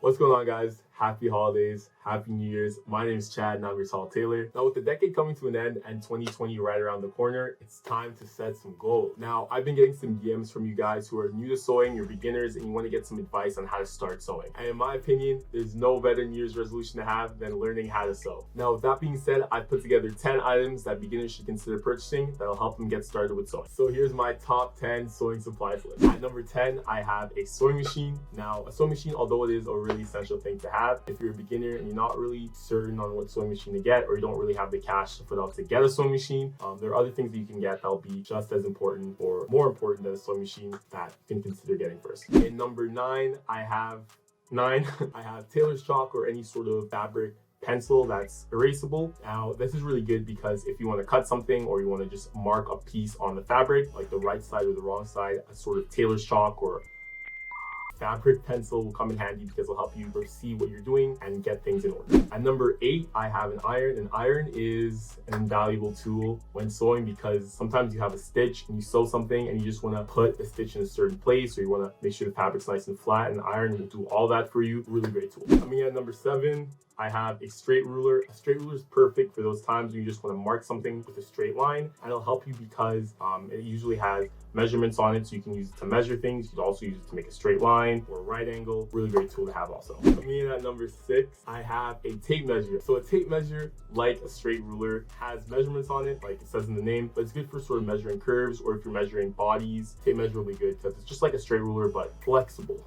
What's going on, guys? Happy holidays, happy New Year's. My name is Chad and I'm your tall Tailor. Now, with the decade coming to an end and 2020 right around the corner, it's time to set some goals. Now, I've been getting some DMs from you guys who are new to sewing, you're beginners, and you want to get some advice on how to start sewing. And in my opinion, there's no better New Year's resolution to have than learning how to sew. Now, with that being said, I've put together 10 items that beginners should consider purchasing that'll help them get started with sewing. So here's my top 10 sewing supplies list. At number 10, I have a sewing machine. Now, a sewing machine, although it is a really essential thing to have, if you're a beginner and you're not really certain on what sewing machine to get, or you don't really have the cash to put out to get a sewing machine, there are other things that you can get that'll be just as important or more important than a sewing machine that you can consider getting first. In number 9, I have Tailor's chalk or any sort of fabric pencil that's erasable. Now, this is really good because if you want to cut something or you want to just mark a piece on the fabric, like the right side or the wrong side, a sort of Tailor's chalk or fabric pencil will come in handy because it'll help you see what you're doing and get things in order. At number 8, I have an iron. An iron is an invaluable tool when sewing because sometimes you have a stitch and you sew something and you just want to put a stitch in a certain place, or you want to make sure the fabric's nice and flat, and an iron will do all that for you. Really great tool. Coming in at number 7, I have a straight ruler. A straight ruler is perfect for those times when you just want to mark something with a straight line, and it'll help you because it usually has measurements on it, so you can use it to measure things. You can also use it to make a straight line or a right angle. Really great tool to have also. Coming in at number 6, I have a tape measure. So a tape measure, like a straight ruler, has measurements on it, like it says in the name, but it's good for sort of measuring curves, or if you're measuring bodies, tape measure will be good because it's just like a straight ruler but flexible.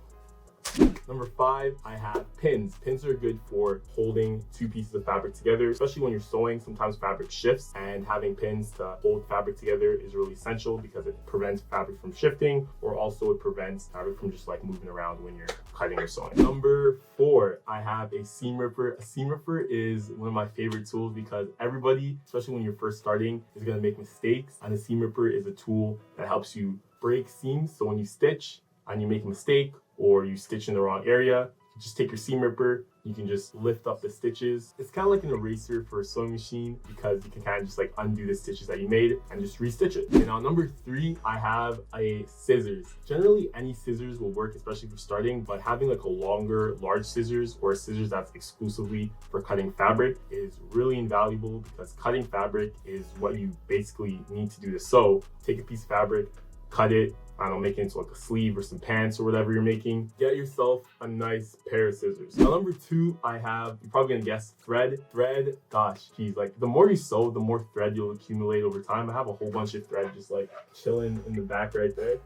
Number 5, I have pins. Pins are good for holding 2 pieces of fabric together, especially when you're sewing. Sometimes fabric shifts, and having pins to hold fabric together is really essential because it prevents fabric from shifting, or also it prevents fabric from just like moving around when you're cutting or sewing. Number 4, I have a seam ripper. A seam ripper is one of my favorite tools because everybody, especially when you're first starting, is going to make mistakes, and a seam ripper is a tool that helps you break seams. So when you stitch and you make a mistake, or you stitch in the wrong area, you just take your seam ripper, you can just lift up the stitches. It's kind of like an eraser for a sewing machine because you can kind of just like undo the stitches that you made and just restitch it. And on number 3, I have a scissors. Generally, any scissors will work, especially for starting, but having like a longer, large scissors or a scissors that's exclusively for cutting fabric is really invaluable because cutting fabric is what you basically need to do to sew. Take a piece of fabric, cut it, I don't know, make it into like a sleeve or some pants or whatever you're making. Get yourself a nice pair of scissors. Now, number 2, I have, you're probably gonna guess, thread. Thread, gosh, geez, like the more you sew, the more thread you'll accumulate over time. I have a whole bunch of thread just like chilling in the back right there.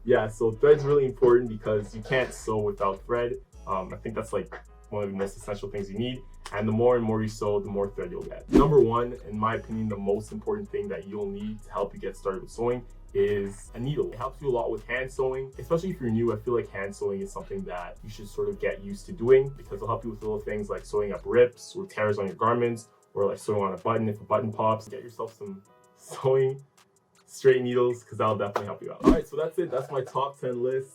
Yeah, so thread's really important because you can't sew without thread. I think that's like one of the most essential things you need. And the more and more you sew, the more thread you'll get. Number 1, in my opinion, the most important thing that you'll need to help you get started with sewing is a needle. It helps you a lot with hand sewing, especially if you're new. I feel like hand sewing is something that you should sort of get used to doing because it'll help you with little things like sewing up rips or tears on your garments, or like sewing on a button if a button pops. Get yourself some sewing straight needles because that'll definitely help you out. All right, so that's it. That's my top 10 list.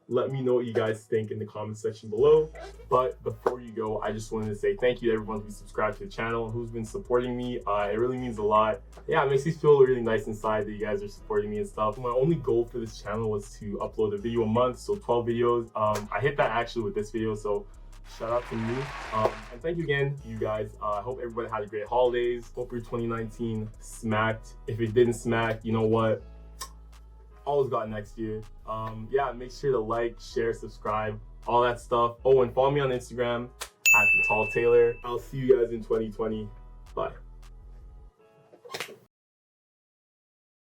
Let me know what you guys think in the comment section below. But before you go, I just wanted to say thank you to everyone who's subscribed to the channel and who's been supporting me. It really means a lot. Yeah, it makes me feel really nice inside that you guys are supporting me and stuff. My only goal for this channel was to upload a video a month, so 12 videos. I hit that actually with this video, so shout out to me. And thank you again, you guys. I hope everybody had a great holidays. Hope your 2019 smacked. If it didn't smack, you know what? Always got next year. Yeah, make sure to like, share, subscribe, all that stuff. Oh, and follow me on Instagram at the Tall Tailor. I'll see you guys in 2020. Bye.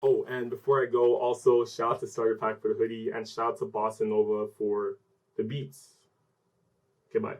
Oh, and before I go, also shout out to Starter Pack for the hoodie and shout out to Bossa Nova for the beats. Okay, bye.